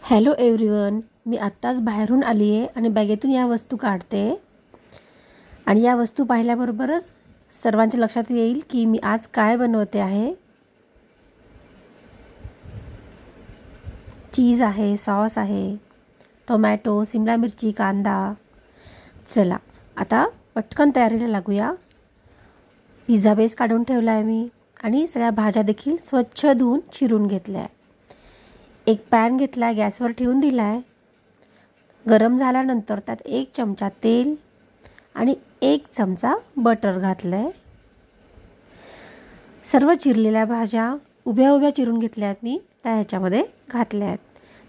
Hello everyone, मी आत्ताच बाहेरून आली आहे आणि बॅगेतून या वस्तू काढते आणि या वस्तू पाहिल्याबरोबरच सर्वांच्या लक्षात येईल की मी आज काय बनवते आहे। चीज आहे, सॉस आहे, टोमॅटो, शिमला मिरची, कांदा। चला आता पटकन तयारीला लागूया। पिझ्झा बेस काढून ठेवला आहे मी आणि सगळ्या भाज्या देखील स्वच्छ धुवून चिरून घेतल्या आहे। एक पॅन घेतला आहे, गॅसवर ठेवून दिला आहे। गरम झाल्यानंतर त्यात 1 चमचा तेल आणि 1 चमचा बटर घातलं आहे। सर्व चिरलेल्या भाज्या उभ्या उभ्या चिरून घेतल्या आहेत मी, त्या ह्याच्यामध्ये घातल्या आहेत।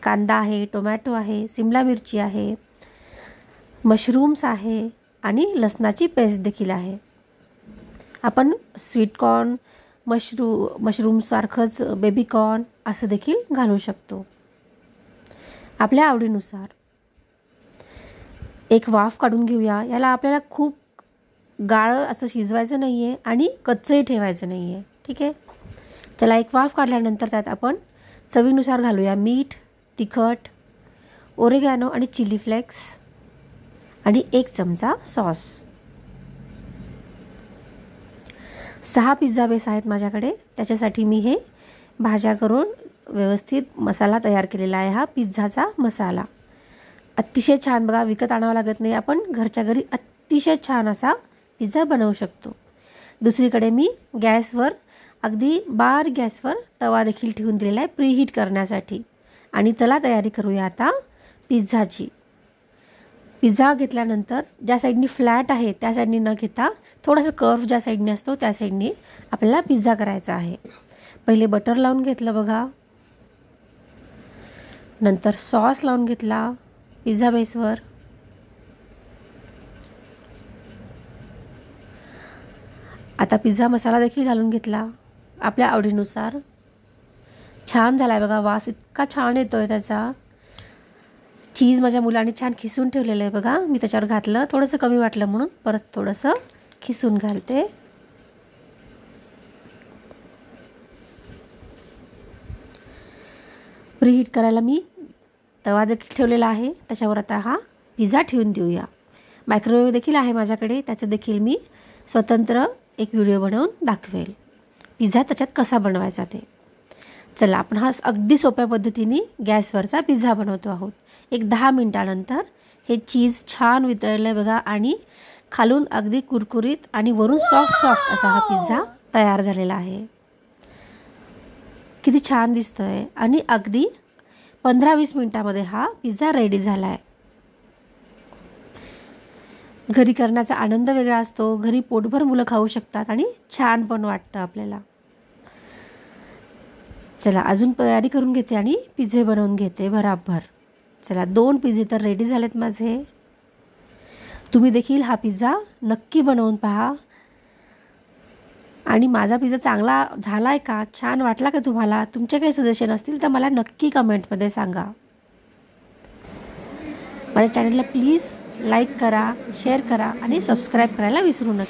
कांदा आहे, टोमॅटो आहे, शिमला मिरची आहे, मशरूम्स आहे आणि लसणाची पेस्ट देखील आहे। आपण स्वीट कॉर्न, मशरूम सारखंच बेबी कॉर्न असं देखील घालू शकतो आपल्या आवडीनुसार। एक वाफ काढून घेऊया। याला आपल्याला खूप गाळ असं शिजवायचं नाही आहे आणि कच्चंही ठेवायचं नाही आहे, ठीक आहे। त्याला एक वाफ काढल्यानंतर त्यात आपण चवीनुसार घालूया मीठ, तिखट, ओरेगॅनो आणि चिली फ्लेक्स आणि 1 चमचा सॉस। 6 पिझ्झा बेस आहेत माझ्याकडे, त्याच्यासाठी मी हे भाज्या करून व्यवस्थित मसाला तयार केलेला आहे। हा पिझ्झाचा मसाला अतिशय छान, बघा विकत आणावा लागत नाही, आपण घरच्या घरी अतिशय छान असा पिझ्झा बनवू शकतो। दुसरीकडे मी गॅसवर अगदी बारीक गॅसवर तवा देखील ठेवून दिलेला आहे प्रीहीट करण्यासाठी। आणि चला तयारी करूया आता पिझ्झाची। पिझ्झा घेतल्यानंतर ज्या साईडनी फ्लॅट आहे त्या साईडनी न घेता थोडंसं कर्व ज्या साईडने असतो त्या साईडनी आपल्याला पिझ्झा करायचा आहे। पहिले बटर लावून घेतलं बघा, नंतर सॉस लावून घेतला पिझ्झा बेसवर, आता पिझ्झा मसाला देखील घालून घेतला आपल्या आवडीनुसार। छान झालाय बघा, वास इतका छान येतोय त्याचा। चीज माझ्या मुलाने छान खिसून ठेवलेलं आहे बघा, मी त्याच्यावर घातलं, थोडंसं कमी वाटलं म्हणून परत थोडंसं खिसून घालते। प्रीहीट करायला मी तवा देखील ठेवलेला आहे, त्याच्यावर आता हा पिझ्झा ठेवून देऊया। मायक्रोवेव्ह देखील आहे माझ्याकडे, त्याचं देखील मी स्वतंत्र एक व्हिडिओ बनवून दाखवेल पिझ्झा त्याच्यात कसा बनवायचा ते। चला आपण हा अगदी सोप्या पद्धतीने गॅसवरचा पिझ्झा बनवतो आहोत। एक 10 मिनिटानंतर हे चीज छान वितळलंय बघा आणि खालून अगदी कुरकुरीत आणि वरून सॉफ्ट असा हा पिझ्झा तयार झालेला आहे। किती छान दिसतोय आणि अगदी 15-20 मिनिटांमध्ये हा पिझ्झा रेडी झाला आहे। घरी करण्याचा आनंद वेगळा असतो, घरी पोटभर मुलं खाऊ शकतात आणि छान पण वाटतं आपल्याला। चला अजून तयारी करून घेते आणि पिझ्झे बनवून घेते भराभर। चला 2 पिझ्झे तर रेडी झालेत माझे। तुम्ही देखील हा पिझ्झा नक्की बनवून पहा आणि माझा पिझ्झा चांगला झालाय का, छान वाटला का तुम्हाला, तुमचे काही सजेशन असतील तर मला नक्की कमेंटमध्ये सांगा। माझ्या चॅनलला प्लीज लाईक करा, शेअर करा आणि सबस्क्राईब करायला विसरू नका।